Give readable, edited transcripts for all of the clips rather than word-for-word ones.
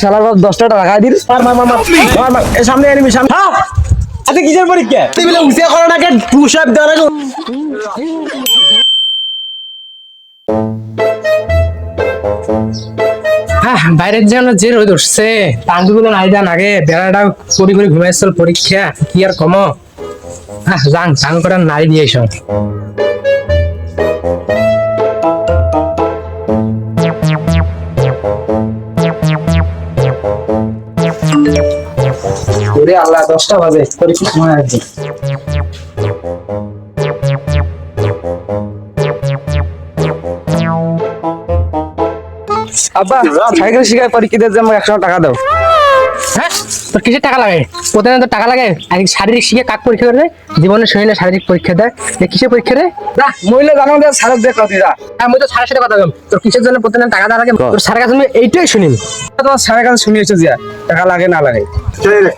শালার বাপ 10 টাকা রাখা দিন। মার এ সামনে এনিমি সামনে। হ্যাঁ আচ্ছা কিসের পরীক্ষা তুই বলে উঠে করো না কে পুশ আপ দেওয়ার আগে বাইরের যেন যে রোদ উঠছে টাঙ্গুগুলো নাই যান আগে বেড়াটা করি করে ঘুমাইছিল পরীক্ষা কি আর কম যান টাং করে নাই দিয়ে সব আল্লাহ 10টা বাজে পরীক্ষা সময় আছে আব্বা সাইকেল শিখায় পরীক্ষা দিতে আমাকে 100 টাকা দাও। হ্যাঁ তোর কিসের টাকা লাগে প্রতিদিন তো টাকা লাগে আর শারীরিক শিখে কাক পরীক্ষা করে জীবনের শরীরে শারীরিক পরীক্ষা দেয় কিসের পরীক্ষা রে না মহিলা জানো দে স্যারের দেখ কথা যা আমি তো স্যারের সাথে কথা বললাম তোর কিসের জন্য প্রতিদিন টাকা দেওয়া লাগে তোর স্যারের কাছে আমি এইটাই শুনি তোমার স্যারের কাছে শুনিয়েছো যে টাকা লাগে না লাগে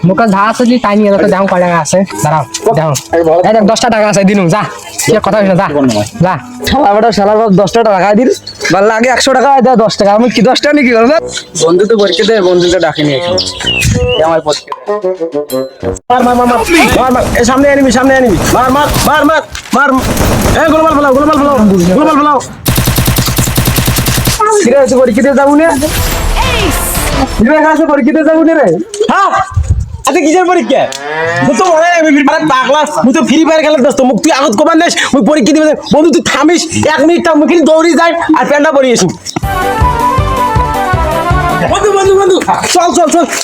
মুখে যা আছে যে তাই নিয়ে দাও কয় টাকা আছে দাঁড়াও দাও এই দেখ 10টা টাকা আছে দিনু যা কি কথা হইছে যা যা শালার বাপ 10 টাকা রাখা দিন বা লাগে 100 টাকা দেয় 10 টাকা আমি কি 10 টাকা নিয়ে কি করব বন্ধু তো পরীক্ষা দেয় বন্ধুকে ডাকে নিয়ে এসো আমার পরীক্ষা মার এ সামনে এনিমি মার এ গোলমাল ফেলাও কিরে তুই পরীক্ষা দিয়ে যাবো না পরীক্ষা দিয়ে যাবো না রে হ্যাঁ আচ্ছা কিসের পরীক্ষা তুই তো মনে আমি পাগলা তুই তো ফ্রি ফায়ার খেলার দোস্ত মুখ তুই আগত কমান নেস ওই পরীক্ষা দিবে বন্ধু তুই থামিস 1 মিনিট থাম মুখে দৌড়ি যাই আর প্যান্ডা পরিয়ে আসি বন্ধু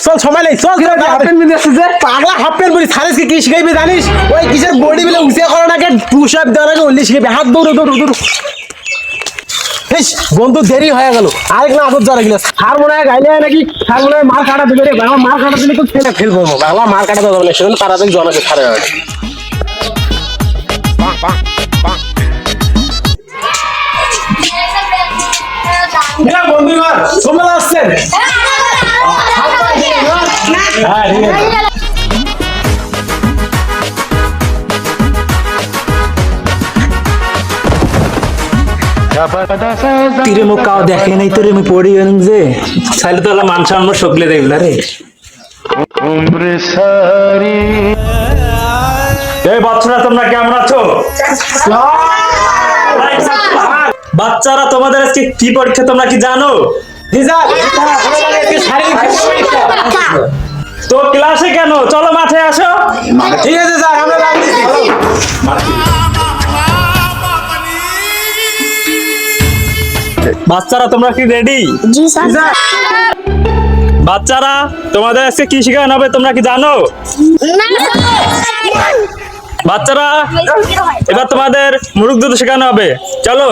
চল সময় নেই চল হাফ প্যান্ট পিঁধে আসছিস যে পাগলা হাফ প্যান্ট পরি সারেসকে কি শিখাইবে জানিস ওই কিসের বডি বিলে উঠে করো না কে পুশ আপ দেওয়ার আগে ওলি শিখাইবে হাত দৌড় বন্ধু দেরি হয়ে গেল আরেক না আগত যারা গেলে সার মনে হয় গাইলে নাকি সার মনে হয় মার কাটা দিবে রে বাংলা মার কাটা দিলে তো ছেলে ফেলবো বাংলা মার কাটা দেওয়া যাবে না সেজন্য তাড়াতাড়ি জনাকে ছাড়ে বন্ধুগণ তোমরা আসছেন হ্যাঁ ঠিক আছে তীরে মুখ কাও দেখে নাই তোরে আমি পড়ি গেলাম যে তাহলে তো মান সম্মান সকলে দেখলা রে এই বাচ্চারা তোমরা কেমন আছো বাচ্চারা তোমাদের আজকে কি পরীক্ষা তোমরা কি জানো তো ক্লাসে কেন চলো মাঠে আসো ঠিক আছে স্যার আমরা বাচ্চারা তোমরা কি রেডি জি স্যার বাচ্চারা তোমাদের আজকে কি শেখানো হবে তোমরা কি জানো বাচ্চারা এবার তোমাদের মুরুখ দুধ শেখানো হবে চলো